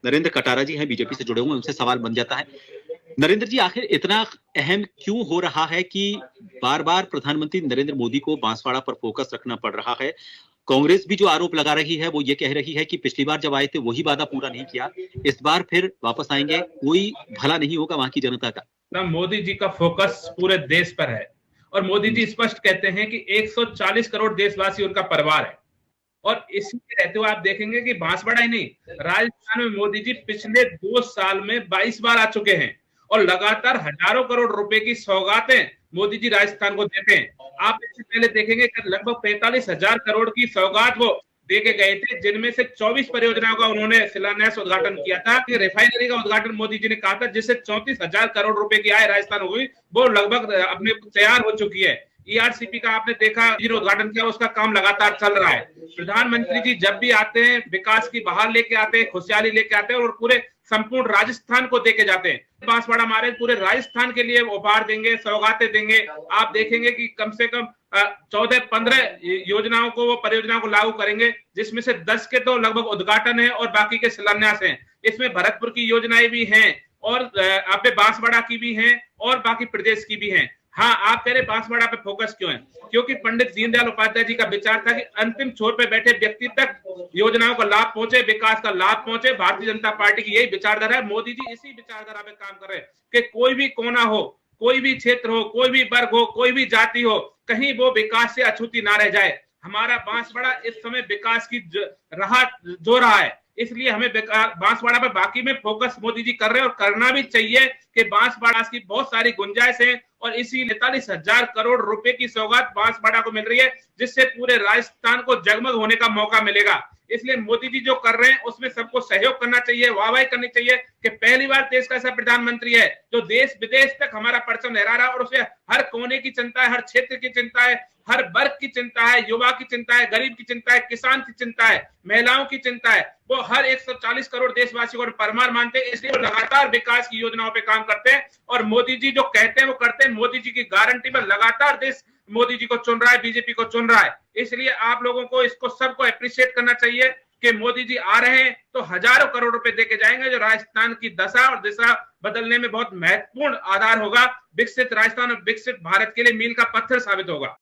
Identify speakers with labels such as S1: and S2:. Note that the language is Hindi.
S1: नरेंद्र कटारा जी हैं, बीजेपी से जुड़े हुए हैं, उनसे सवाल बन जाता है। नरेंद्र जी, आखिर इतना अहम क्यों हो रहा है कि बार बार प्रधानमंत्री नरेंद्र मोदी को बांसवाड़ा पर फोकस रखना पड़ रहा है? कांग्रेस भी जो आरोप लगा रही है वो ये कह रही है कि पिछली बार जब आए थे वही वादा पूरा नहीं किया, इस बार फिर वापस आएंगे, कोई भला नहीं होगा वहां की जनता का।
S2: ना, मोदी जी का फोकस पूरे देश पर है और मोदी जी स्पष्ट कहते हैं कि 140 करोड़ देशवासी उनका परिवार है। और इसी के रहते हुए आप देखेंगे कि बांसवाड़ा ही नहीं, राजस्थान में मोदी जी पिछले 2 साल में 22 बार आ चुके हैं और लगातार हजारों करोड़ रुपए की सौगातें मोदी जी राजस्थान को देते हैं। आप इससे पहले देखेंगे कि लगभग 45,000 करोड़ की सौगात वो दे के गए थे, जिनमें से 24 परियोजनाओं का उन्होंने शिलान्यास उद्घाटन किया था। कि रिफाइनरी का उद्घाटन मोदी जी ने कहा था, जिससे 34,000 करोड़ रुपए की आय राजस्थान हो गई, वो लगभग अपने तैयार हो चुकी है। ईआरसीपी का आपने देखा, जिन्होंने उद्घाटन किया, उसका काम लगातार चल रहा है। प्रधानमंत्री जी जब भी आते हैं विकास की बहार लेके आते हैं, खुशहाली लेके आते हैं और पूरे संपूर्ण राजस्थान को देके जाते हैं। बांसवाड़ा हमारे पूरे राजस्थान के लिए उपहार देंगे, सौगातें देंगे। आप देखेंगे कि कम से कम 14-15 योजनाओं को, वो परियोजनाओं को लागू करेंगे, जिसमें से 10 के तो लगभग उद्घाटन है और बाकी के शिलान्यास हैं। इसमें भरतपुर की योजनाएं भी हैं और आप बांसवाड़ा की भी हैं और बाकी प्रदेश की भी हैं। हाँ, आप कह रहे बांसवाड़ा पे फोकस क्यों है? क्योंकि पंडित दीनदयाल उपाध्याय जी का विचार था कि अंतिम छोर पे बैठे व्यक्ति तक योजनाओं का लाभ पहुंचे, विकास का लाभ पहुंचे। भारतीय जनता पार्टी की यही विचारधारा है। मोदी जी इसी विचारधारा पे काम कर रहे हैं कि कोई भी कोना हो, कोई भी क्षेत्र हो, कोई भी वर्ग हो, कोई भी जाति हो, कहीं वो विकास से अछूती ना रह जाए। हमारा बांसवाड़ा इस समय विकास की राह जो रहा है, इसलिए हमें बांसवाड़ा पर बाकी में फोकस मोदी जी कर रहे हैं और करना भी चाहिए कि बांसवाड़ा की बहुत सारी गुंजाइश है और इसी 43,000 करोड़ रुपए की सौगात बांसवाड़ा को मिल रही है, जिससे पूरे राजस्थान को जगमग होने का मौका मिलेगा। इसलिए मोदी जी जो कर रहे हैं उसमें सबको सहयोग करना चाहिए, वाहवाही करनी चाहिए कि पहली बार देश का ऐसा प्रधानमंत्री है जो देश विदेश तक हमारा परचम लहरा रहा है और उसे हर कोने की चिंता है, हर क्षेत्र की चिंता है, हर वर्ग की चिंता है, युवा की चिंता है, गरीब की चिंता है, किसान की चिंता है, महिलाओं की चिंता है। वो हर 140 करोड़ देशवासियों को परमार मानते हैं, इसलिए लगातार विकास की योजनाओं पे काम करते हैं और मोदी जी जो कहते हैं वो करते हैं। मोदी जी की गारंटी पर लगातार देश मोदी जी को चुन रहा है, बीजेपी को चुन रहा है। इसलिए आप लोगों को इसको सबको अप्रिशिएट करना चाहिए कि मोदी जी आ रहे हैं तो हजारों करोड़ रुपए देके जाएंगे, जो राजस्थान की दशा और दिशा बदलने में बहुत महत्वपूर्ण आधार होगा। विकसित राजस्थान और विकसित भारत के लिए मील का पत्थर साबित होगा।